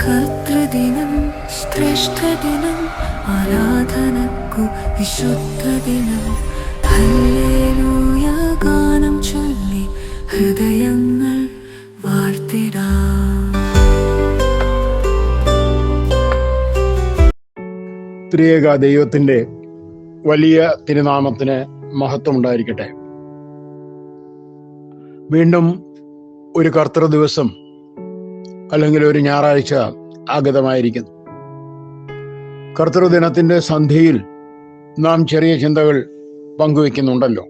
കർത്തൃദിനം, ശ്രേഷ്ഠദിനം, ആരാധനക്കു വിശുദ്ധദിനം. Hallelujah ഗാനം ചൊല്ലി ഹൃദയങ്ങൾ വാഴ്ത്തിടാം. ത്രിയേക ദൈവത്തിൻ്റെ വലിയ തിരുനാമത്തിന് മഹത്വം ഉണ്ടായിരിക്കട്ടെ. വീണ്ടും ഒരു കർത്തൃ ദിവസം അല്ലെങ്കിൽ ഒരു ഞായറാഴ്ച ആഗതമായിരിക്കുന്നു. കർത്തൃദിനത്തിൻ്റെ സന്ധ്യയിൽ നാം ചെറിയ ചിന്തകൾ പങ്കുവെക്കുന്നുണ്ടല്ലോ.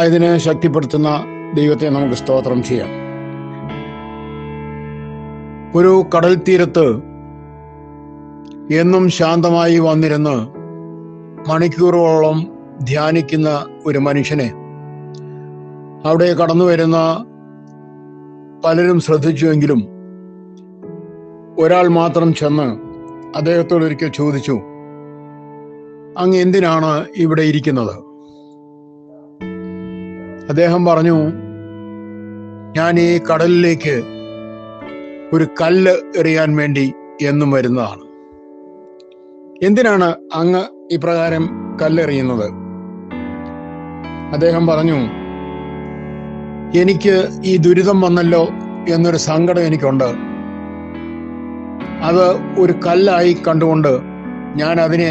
അതിനെ ശക്തിപ്പെടുത്തുന്ന ദൈവത്തെ നമുക്ക് സ്തോത്രം ചെയ്യാം. ഒരു കടൽ തീരത്ത് എന്നും ശാന്തമായി വന്നിരുന്ന് മണിക്കൂറുകളോളം ധ്യാനിക്കുന്ന ഒരു മനുഷ്യനെ അവിടെ കടന്നു വരുന്ന പലരും ശ്രദ്ധിച്ചുവെങ്കിലും ഒരാൾ മാത്രം ചെന്ന് അദ്ദേഹത്തോട് ഒരിക്കൽ ചോദിച്ചു, അങ്ങ് എന്തിനാണ് ഇവിടെ ഇരിക്കുന്നത്? അദ്ദേഹം പറഞ്ഞു, ഞാൻ ഈ കടലിലേക്ക് ഒരു കല്ല് എറിയാൻ വേണ്ടി എന്നും വരുന്നതാണ്. എന്തിനാണ് അങ്ങ് ഇപ്രകാരം കല്ലെറിയുന്നത്? അദ്ദേഹം പറഞ്ഞു, എനിക്ക് ഈ ദുരിതം വന്നല്ലോ എന്നൊരു സങ്കടം എനിക്കുണ്ട്. അത് ഒരു കല്ലായി കണ്ടുകൊണ്ട് ഞാൻ അതിനെ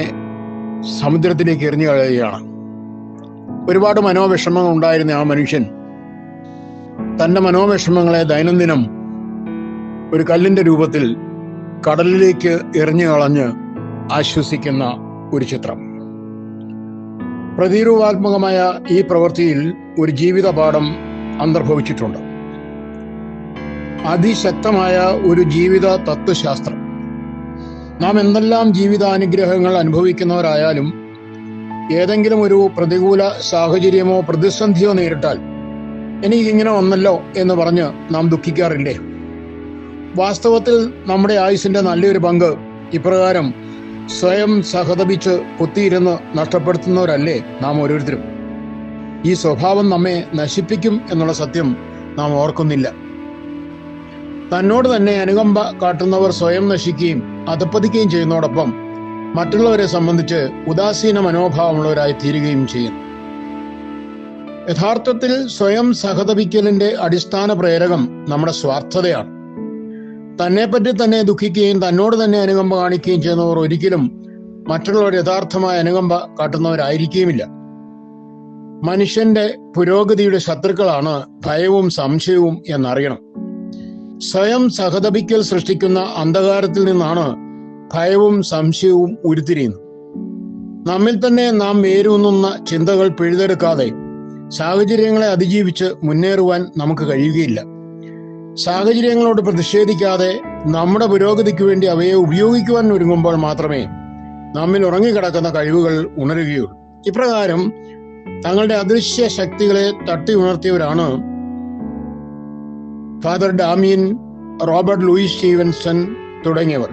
സമുദ്രത്തിലേക്ക് എറിഞ്ഞു കളയുകയാണ്. ഒരുപാട് മനോവിഷമങ്ങൾ ഉണ്ടായിരുന്ന ആ മനുഷ്യൻ തൻ്റെ മനോവിഷമങ്ങളെ ദൈനംദിനം ഒരു കല്ലിന്റെ രൂപത്തിൽ കടലിലേക്ക് എറിഞ്ഞു കളഞ്ഞ് ആശ്വസിക്കുന്ന ഒരു ചിത്രം. പ്രതിരൂപാത്മകമായ ഈ പ്രവൃത്തിയിൽ ഒരു ജീവിത പാഠം അന്തർഭവിച്ചിട്ടുണ്ട്. അതിശക്തമായ ഒരു ജീവിത തത്വശാസ്ത്രം. നാം എന്തെല്ലാം ജീവിതാനുഗ്രഹങ്ങൾ അനുഭവിക്കുന്നവരായാലും ഏതെങ്കിലും ഒരു പ്രതികൂല സാഹചര്യമോ പ്രതിസന്ധിയോ നേരിട്ടാൽ എനിക്കിങ്ങനെ വന്നല്ലോ എന്ന് പറഞ്ഞ് നാം ദുഃഖിക്കാറില്ലേ? വാസ്തവത്തിൽ നമ്മുടെ ആയുസിന്റെ നല്ലൊരു പങ്ക് ഇപ്രകാരം സ്വയം സഹതപിച്ച് കുത്തിയിരുന്ന് നഷ്ടപ്പെടുത്തുന്നവരല്ലേ നാം ഓരോരുത്തരും. ഈ സ്വഭാവം നമ്മെ നശിപ്പിക്കും എന്നുള്ള സത്യം നാം ഓർക്കുന്നില്ല. തന്നോട് തന്നെ അനുകമ്പ കാട്ടുന്നവർ സ്വയം നശിക്കുകയും അധപ്പതിക്കുകയും ചെയ്യുന്നതോടൊപ്പം മറ്റുള്ളവരെ സംബന്ധിച്ച് ഉദാസീന മനോഭാവമുള്ളവരായി തീരുകയും ചെയ്യും. യഥാർത്ഥത്തിൽ സ്വയം സഹതപിക്കലിന്റെ അടിസ്ഥാന പ്രേരകം നമ്മുടെ സ്വാർത്ഥതയാണ്. തന്നെപ്പറ്റി തന്നെ ദുഃഖിക്കുകയും തന്നോട് തന്നെ അനുകമ്പ കാണിക്കുകയും ചെയ്യുന്നവർ ഒരിക്കലും മറ്റുള്ളവർ യഥാർത്ഥമായ അനുകമ്പ കാട്ടുന്നവരായിരിക്കുകയുമില്ല. മനുഷ്യന്റെ പുരോഗതിയുടെ ശത്രുക്കളാണ് ഭയവും സംശയവും എന്നറിയണം. സ്വയം സഹതപിക്കൽ സൃഷ്ടിക്കുന്ന അന്ധകാരത്തിൽ നിന്നാണ് ഭയവും സംശയവും ഉരുത്തിരിയുന്നത്. നമ്മിൽ തന്നെ നാം വേരൂന്നുന്ന ചിന്തകൾ പിഴുതെടുക്കാതെ സാഹചര്യങ്ങളെ അതിജീവിച്ച് മുന്നേറുവാൻ നമുക്ക് കഴിയുകയില്ല. സാഹചര്യങ്ങളോട് പ്രതിഷേധിക്കാതെ നമ്മുടെ പുരോഗതിക്ക് വേണ്ടി അവയെ ഉപയോഗിക്കുവാൻ ഒരുങ്ങുമ്പോൾ മാത്രമേ നമ്മിൽ ഉറങ്ങിക്കിടക്കുന്ന കഴിവുകൾ ഉണരുകയുള്ളൂ. ഇപ്രകാരം തങ്ങളുടെ അദൃശ്യ ശക്തികളെ തട്ടി ഉണർത്തിയവരാണ് Father Damien, Robert Louis Stevenson തുടങ്ങിയവർ.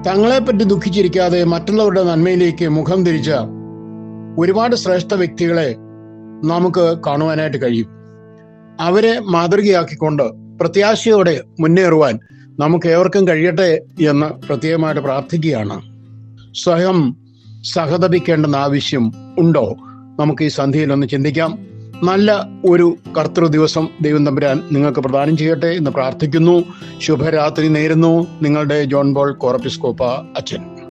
തങ്ങളെപ്പറ്റി ദുഃഖിച്ചിരിക്കാതെ മറ്റുള്ളവരുടെ നന്മയിലേക്ക് മുഖം തിരിച്ച ഒരുപാട് ശ്രേഷ്ഠ വ്യക്തികളെ നമുക്ക് കാണുവാനായിട്ട് കഴിയും. അവരെ മാതൃകയാക്കിക്കൊണ്ട് പ്രത്യാശയോടെ മുന്നേറുവാൻ നമുക്ക് ഏവർക്കും കഴിയട്ടെ എന്ന് പ്രത്യേകമായിട്ട് പ്രാർത്ഥിക്കുകയാണ്. സ്വയം സഹതപിക്കേണ്ടെന്ന ആവശ്യം ഉണ്ടോ? നമുക്ക് ഈ സന്ധ്യയിൽ ഒന്ന് ചിന്തിക്കാം. നല്ല ഒരു കർത്തൃ ദിവസം ദൈവം തമ്പുരാൻ നിങ്ങൾക്ക് പ്രദാനം ചെയ്യട്ടെ എന്ന് പ്രാർത്ഥിക്കുന്നു. ശുഭരാത്രി നേരുന്നു. നിങ്ങളുടെ ജോൺ പോൾ കോറപ്പിസ്കോപ്പ അച്ഛൻ.